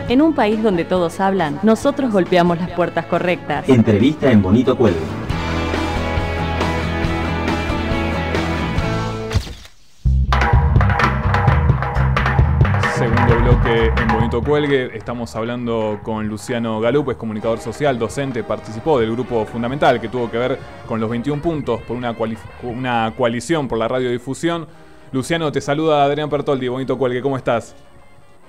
En un país donde todos hablan, nosotros golpeamos las puertas correctas. Entrevista en Bonito Cuelgue. Segundo bloque en Bonito Cuelgue. Estamos hablando con Luciano Galup, es comunicador social, docente, participó del grupo Fundamental que tuvo que ver con los 21 puntos por una coalición por la radiodifusión. Luciano, te saluda Adrián Pertoldi, Bonito Cuelgue, ¿cómo estás?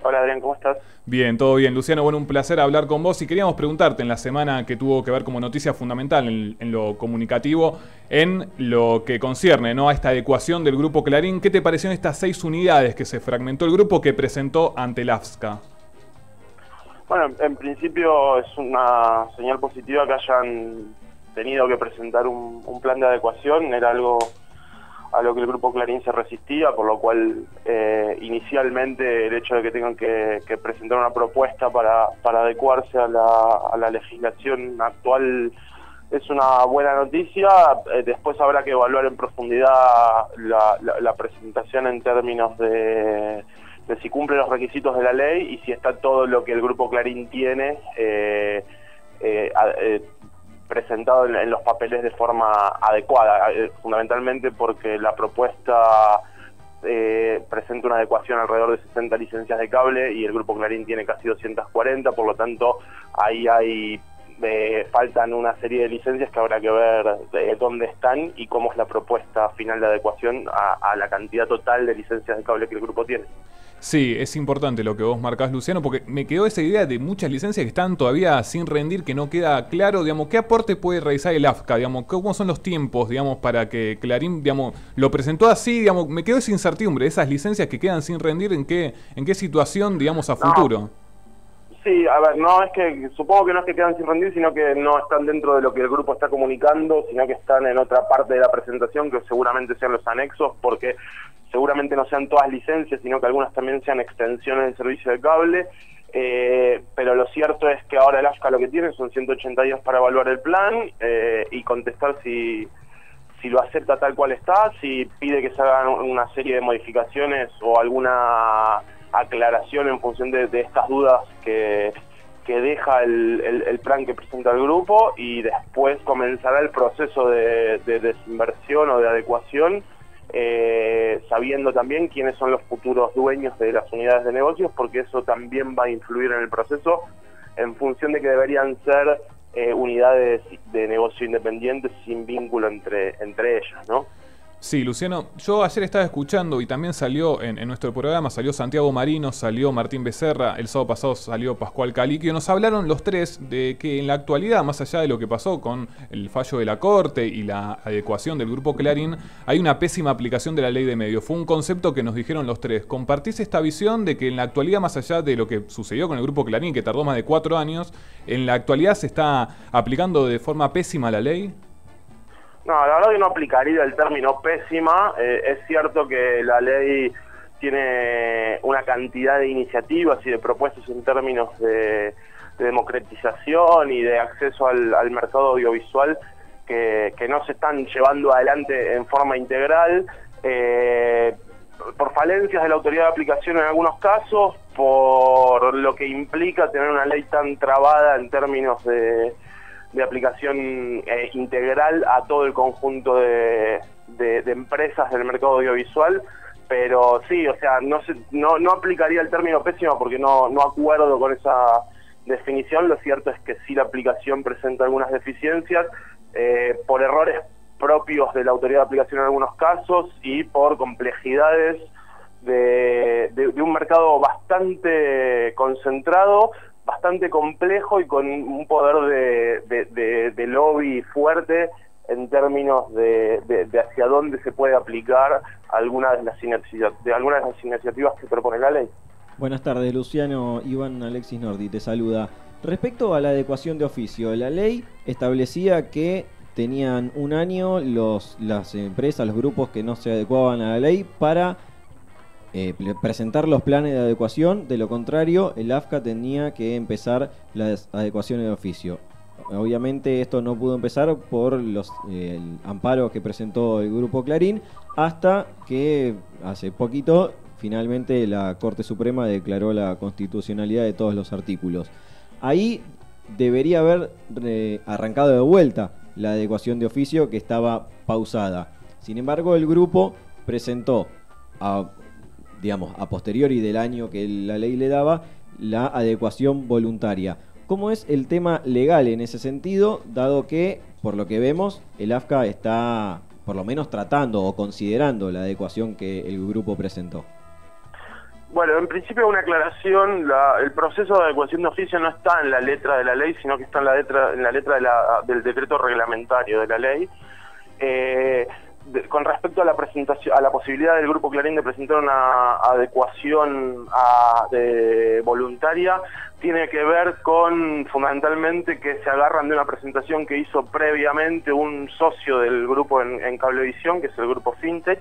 Hola Adrián, ¿cómo estás? Bien, todo bien. Luciano, bueno, un placer hablar con vos y queríamos preguntarte en la semana que tuvo que ver como noticia fundamental en lo comunicativo, en lo que concierne, ¿no?, a esta adecuación del Grupo Clarín. ¿Qué te parecieron estas 6 unidades que se fragmentó el grupo que presentó ante el AFSCA? Bueno, en principio es una señal positiva que hayan tenido que presentar un plan de adecuación. Era algo a lo que el Grupo Clarín se resistía, por lo cual inicialmente el hecho de que tengan que presentar una propuesta para adecuarse a la legislación actual es una buena noticia. Después habrá que evaluar en profundidad la presentación en términos de si cumple los requisitos de la ley y si está todo lo que el Grupo Clarín tiene presentado en los papeles de forma adecuada, fundamentalmente porque la propuesta presenta una adecuación alrededor de 60 licencias de cable y el Grupo Clarín tiene casi 240, por lo tanto ahí faltan una serie de licencias que habrá que ver dónde están y cómo es la propuesta final de adecuación a la cantidad total de licencias de cable que el grupo tiene. Sí, es importante lo que vos marcás, Luciano, porque me quedó esa idea de muchas licencias que están todavía sin rendir, que no queda claro, digamos, qué aporte puede realizar el AFSCA, digamos, cómo son los tiempos, digamos, para que Clarín, digamos, lo presentó así, digamos, me quedó esa incertidumbre, esas licencias que quedan sin rendir, ¿en qué situación, digamos, a futuro? Sí, a ver, no es que, supongo que no es que quedan sin rendir, sino que no están dentro de lo que el grupo está comunicando, sino que están en otra parte de la presentación, que seguramente sean los anexos, porque seguramente no sean todas licencias, sino que algunas también sean extensiones del servicio de cable, pero lo cierto es que ahora el AFSCA lo que tiene son 180 días para evaluar el plan y contestar si lo acepta tal cual está, si pide que se hagan una serie de modificaciones o alguna aclaración en función de estas dudas que deja el plan que presenta el grupo, y después comenzará el proceso de desinversión o de adecuación, sabiendo también quiénes son los futuros dueños de las unidades de negocios, porque eso también va a influir en el proceso en función de que deberían ser unidades de negocio independientes sin vínculo entre ellas, ¿no? Sí, Luciano, yo ayer estaba escuchando y también salió en nuestro programa, salió Santiago Marino, salió Martín Becerra, el sábado pasado salió Pascual Caliquio, nos hablaron los tres de que en la actualidad, más allá de lo que pasó con el fallo de la Corte y la adecuación del Grupo Clarín, hay una pésima aplicación de la ley de medios. Fue un concepto que nos dijeron los tres. ¿Compartís esta visión de que en la actualidad, más allá de lo que sucedió con el Grupo Clarín, que tardó más de 4 años, en la actualidad se está aplicando de forma pésima la ley? No, la verdad que no aplicaría el término pésima. Es cierto que la ley tiene una cantidad de iniciativas y de propuestas en términos de democratización y de acceso al mercado audiovisual que no se están llevando adelante en forma integral, por falencias de la autoridad de aplicación en algunos casos, por lo que implica tener una ley tan trabada en términos de aplicación integral a todo el conjunto de empresas del mercado audiovisual. Pero sí, o sea, no aplicaría el término pésima porque no acuerdo con esa definición. Lo cierto es que sí la aplicación presenta algunas deficiencias por errores propios de la autoridad de aplicación en algunos casos y por complejidades de un mercado bastante concentrado, bastante complejo y con un poder de lobby fuerte en términos de hacia dónde se puede aplicar algunas de las iniciativas que propone la ley. Buenas tardes, Luciano. Iván Alexis Nordi te saluda. Respecto a la adecuación de oficio, la ley establecía que tenían un año las empresas, los grupos que no se adecuaban a la ley para presentar los planes de adecuación. De lo contrario, el AFSCA tenía que empezar las adecuaciones de oficio. Obviamente esto no pudo empezar por el amparo que presentó el Grupo Clarín, hasta que hace poquito finalmente la Corte Suprema declaró la constitucionalidad de todos los artículos. Ahí debería haber arrancado de vuelta la adecuación de oficio que estaba pausada. Sin embargo, el grupo presentó, a posteriori del año que la ley le daba, la adecuación voluntaria. ¿Cómo es el tema legal en ese sentido, dado que, por lo que vemos, el AFCA está por lo menos tratando o considerando la adecuación que el grupo presentó? Bueno, en principio una aclaración, el proceso de adecuación de oficio no está en la letra de la ley, sino que está en la letra del decreto reglamentario de la ley. Con respecto a la presentación, a la posibilidad del Grupo Clarín de presentar una adecuación voluntaria, tiene que ver con fundamentalmente que se agarran de una presentación que hizo previamente un socio del grupo en Cablevisión, que es el grupo Fintech,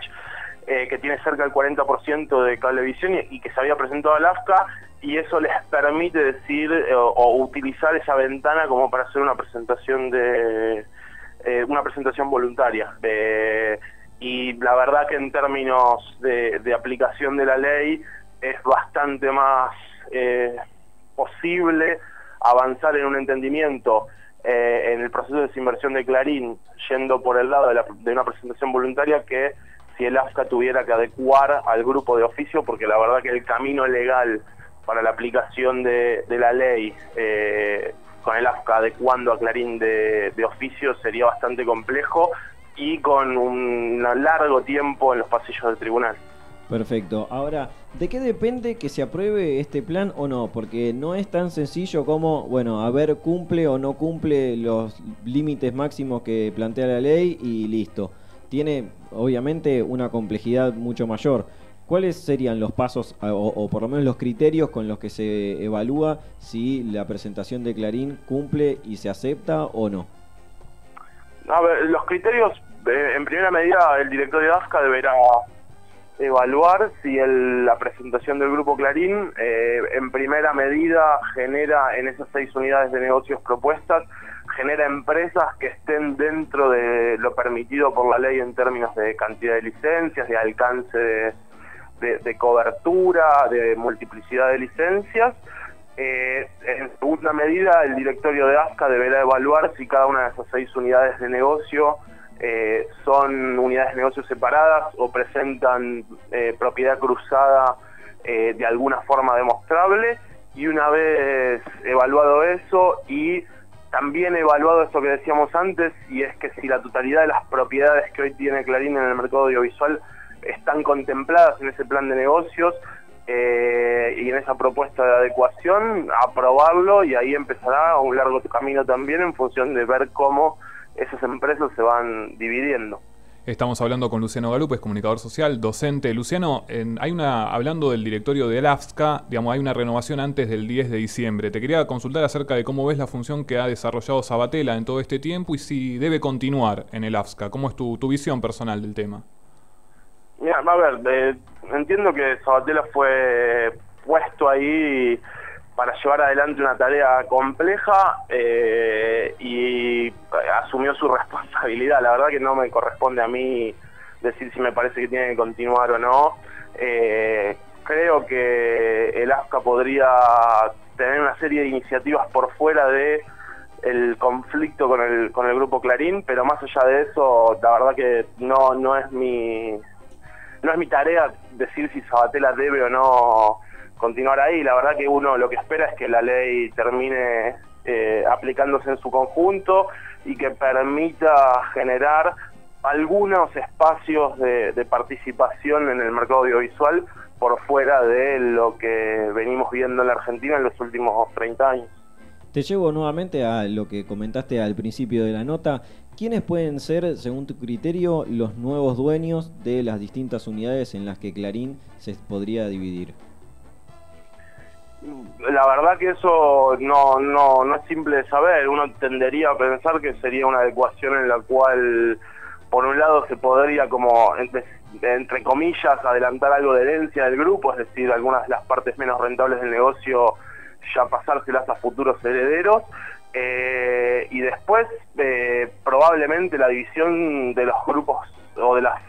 que tiene cerca del 40% de Cablevisión y que se había presentado al AFCA, y eso les permite decir o utilizar esa ventana como para hacer una presentación voluntaria. Y la verdad que en términos de aplicación de la ley es bastante más posible avanzar en un entendimiento en el proceso de desinversión de Clarín yendo por el lado de una presentación voluntaria que si el AFCA tuviera que adecuar al grupo de oficio, porque la verdad que el camino legal para la aplicación de la ley con el AFCA adecuando a Clarín de oficio sería bastante complejo y con un largo tiempo en los pasillos del tribunal. Perfecto. Ahora, ¿de qué depende que se apruebe este plan o no? Porque no es tan sencillo como, bueno, a ver, cumple o no cumple los límites máximos que plantea la ley y listo. Tiene, obviamente, una complejidad mucho mayor. ¿Cuáles serían los pasos o por lo menos los criterios con los que se evalúa si la presentación de Clarín cumple y se acepta o no? A ver, los criterios, en primera medida, el director de AFCA deberá evaluar si la presentación del Grupo Clarín, en primera medida, genera en esas 6 unidades de negocios propuestas, genera empresas que estén dentro de lo permitido por la ley en términos de cantidad de licencias, de alcance de cobertura, de multiplicidad de licencias. En segunda medida, el directorio de AFCA deberá evaluar si cada una de esas 6 unidades de negocio son unidades de negocio separadas o presentan propiedad cruzada de alguna forma demostrable, y una vez evaluado eso y también evaluado esto que decíamos antes, y es que si la totalidad de las propiedades que hoy tiene Clarín en el mercado audiovisual están contempladas en ese plan de negocios y en esa propuesta de adecuación, aprobarlo, y ahí empezará un largo camino también en función de ver cómo esas empresas se van dividiendo. Estamos hablando con Luciano Galup, es comunicador social, docente. Luciano, hablando del directorio del AFCA, hay una renovación antes del 10 de diciembre. Te quería consultar acerca de cómo ves la función que ha desarrollado Sabatella en todo este tiempo y si debe continuar en el AFCA. ¿Cómo es tu visión personal del tema? Mira, a ver, entiendo que Sabatella fue puesto ahí para llevar adelante una tarea compleja y asumió su responsabilidad. La verdad que no me corresponde a mí decir si me parece que tiene que continuar o no. Creo que el AFCA podría tener una serie de iniciativas por fuera de el conflicto con el Grupo Clarín, pero más allá de eso, la verdad que no es mi tarea decir si Sabatella debe o no continuar ahí. La verdad que uno lo que espera es que la ley termine aplicándose en su conjunto y que permita generar algunos espacios de participación en el mercado audiovisual por fuera de lo que venimos viendo en la Argentina en los últimos 30 años. Te llevo nuevamente a lo que comentaste al principio de la nota. ¿Quiénes pueden ser, según tu criterio, los nuevos dueños de las distintas unidades en las que Clarín se podría dividir? La verdad que eso no es simple de saber. Uno tendería a pensar que sería una adecuación en la cual, por un lado, se podría, como entre comillas, adelantar algo de herencia del grupo, es decir, algunas de las partes menos rentables del negocio ya pasárselas a futuros herederos, y después probablemente la división de los grupos o de las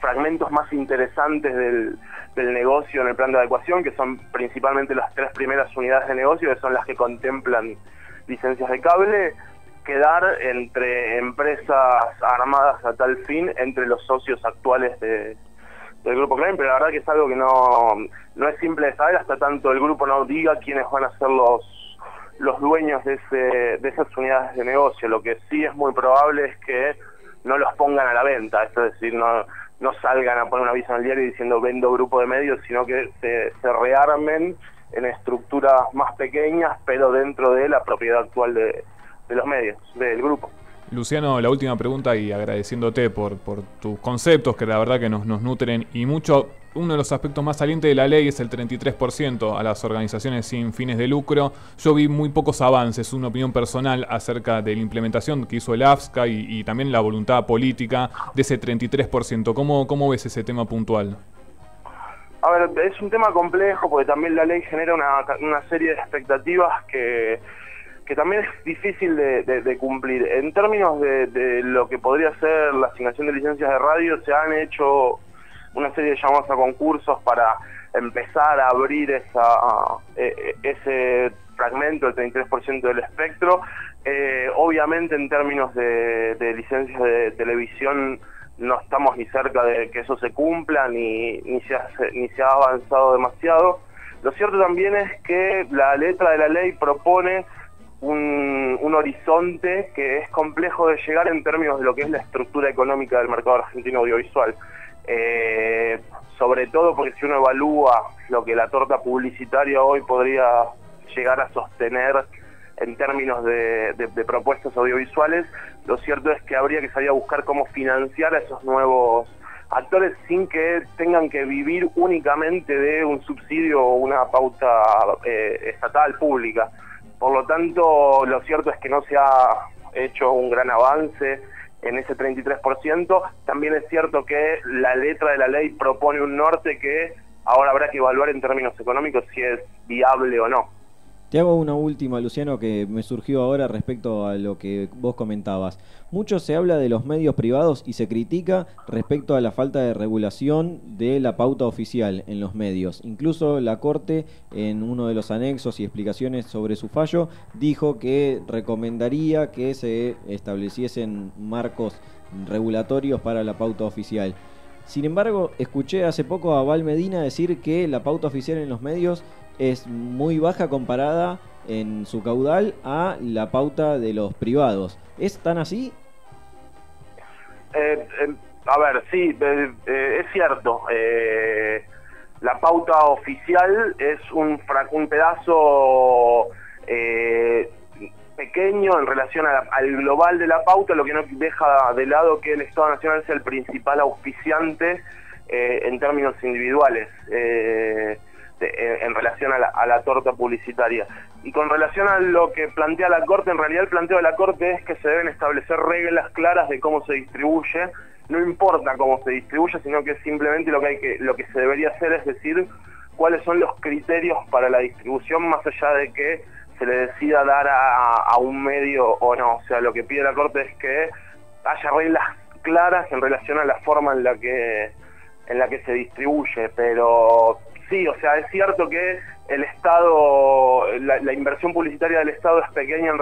fragmentos más interesantes del negocio en el plan de adecuación, que son principalmente las 3 primeras unidades de negocio, que son las que contemplan licencias de cable, quedar entre empresas armadas a tal fin, entre los socios actuales del Grupo Klein, pero la verdad que es algo que no es simple de saber hasta tanto el grupo no diga quiénes van a ser los dueños de esas unidades de negocio. Lo que sí es muy probable es que no los pongan a la venta, es decir, no salgan a poner un aviso en el diario diciendo vendo grupo de medios, sino que se rearmen en estructuras más pequeñas, pero dentro de la propiedad actual de los medios, del grupo. Luciano, la última pregunta y agradeciéndote por tus conceptos que la verdad que nos nutren y mucho. Uno de los aspectos más salientes de la ley es el 33% a las organizaciones sin fines de lucro. Yo vi muy pocos avances, una opinión personal acerca de la implementación que hizo el AFSCA y también la voluntad política de ese 33%. ¿Cómo ves ese tema puntual? A ver, es un tema complejo porque también la ley genera una serie de expectativas que también es difícil de cumplir. En términos de lo que podría ser la asignación de licencias de radio, se han hecho una serie de llamados a concursos para empezar a abrir ese fragmento, el 33% del espectro. Obviamente en términos de licencias de televisión no estamos ni cerca de que eso se cumpla, ni se ha avanzado demasiado. Lo cierto también es que la letra de la ley propone un horizonte que es complejo de llegar en términos de lo que es la estructura económica del mercado argentino audiovisual. Sobre todo porque si uno evalúa lo que la torta publicitaria hoy podría llegar a sostener en términos de propuestas audiovisuales, lo cierto es que habría que salir a buscar cómo financiar a esos nuevos actores sin que tengan que vivir únicamente de un subsidio o una pauta estatal pública. Por lo tanto, lo cierto es que no se ha hecho un gran avance en ese 33%. También es cierto que la letra de la ley propone un norte que ahora habrá que evaluar en términos económicos si es viable o no. Te hago una última, Luciano, que me surgió ahora respecto a lo que vos comentabas. Mucho se habla de los medios privados y se critica respecto a la falta de regulación de la pauta oficial en los medios. Incluso la Corte, en uno de los anexos y explicaciones sobre su fallo, dijo que recomendaría que se estableciesen marcos regulatorios para la pauta oficial. Sin embargo, escuché hace poco a Val Medina decir que la pauta oficial en los medios es muy baja comparada en su caudal a la pauta de los privados. ¿Es tan así? A ver, sí, es cierto. La pauta oficial es un pedazo pequeño en relación al global de la pauta, lo que no deja de lado que el Estado Nacional sea el principal auspiciante en términos individuales. En relación a la torta publicitaria. Y con relación a lo que plantea la Corte, en realidad el planteo de la Corte es que se deben establecer reglas claras de cómo se distribuye. No importa cómo se distribuye, sino que simplemente lo que se debería hacer es decir cuáles son los criterios para la distribución, más allá de que se le decida dar a un medio o no. O sea, lo que pide la Corte es que haya reglas claras en relación a la forma en la que se distribuye, pero sí, o sea, es cierto que el Estado, la inversión publicitaria del Estado es pequeña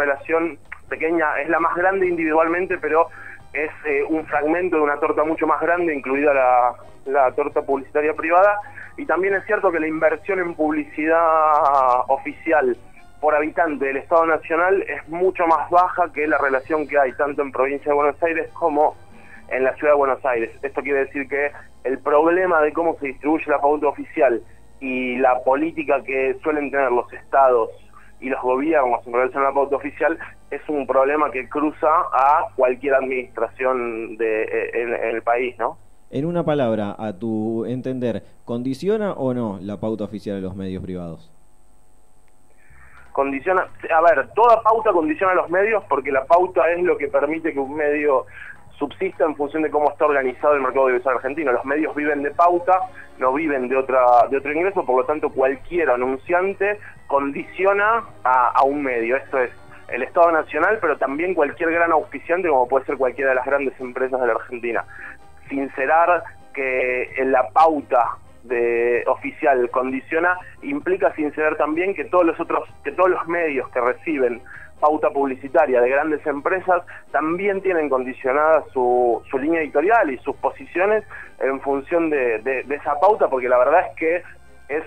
es la más grande individualmente, pero es un fragmento de una torta mucho más grande, incluida la torta publicitaria privada, y también es cierto que la inversión en publicidad oficial por habitante del Estado Nacional es mucho más baja que la relación que hay tanto en Provincia de Buenos Aires como en la Ciudad de Buenos Aires. Esto quiere decir que el problema de cómo se distribuye la pauta oficial y la política que suelen tener los estados y los gobiernos en relación a la pauta oficial es un problema que cruza a cualquier administración en el país, ¿no? En una palabra, a tu entender, ¿condiciona o no la pauta oficial de los medios privados? Condiciona, a ver, toda pauta condiciona a los medios porque la pauta es lo que permite que un medio subsista en función de cómo está organizado el mercado audiovisual argentino. Los medios viven de pauta, no viven de otro ingreso, por lo tanto cualquier anunciante condiciona a un medio. Esto es el Estado Nacional, pero también cualquier gran auspiciante, como puede ser cualquiera de las grandes empresas de la Argentina. Sincerar que en la pauta oficial condiciona, implica sincerar también que todos los medios que reciben pauta publicitaria de grandes empresas también tienen condicionada su línea editorial y sus posiciones en función de esa pauta, porque la verdad es que es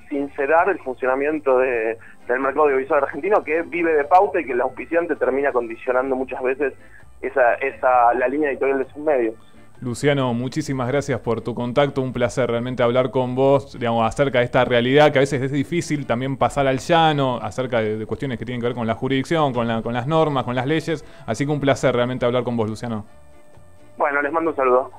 sincerar el funcionamiento del mercado audiovisual argentino, que vive de pauta y que el auspiciante termina condicionando muchas veces la línea editorial de sus medios. Luciano, muchísimas gracias por tu contacto, un placer realmente hablar con vos, digamos, acerca de esta realidad que a veces es difícil también pasar al llano, acerca de cuestiones que tienen que ver con la jurisdicción, con las normas, con las leyes, así que un placer realmente hablar con vos, Luciano. Bueno, les mando un saludo.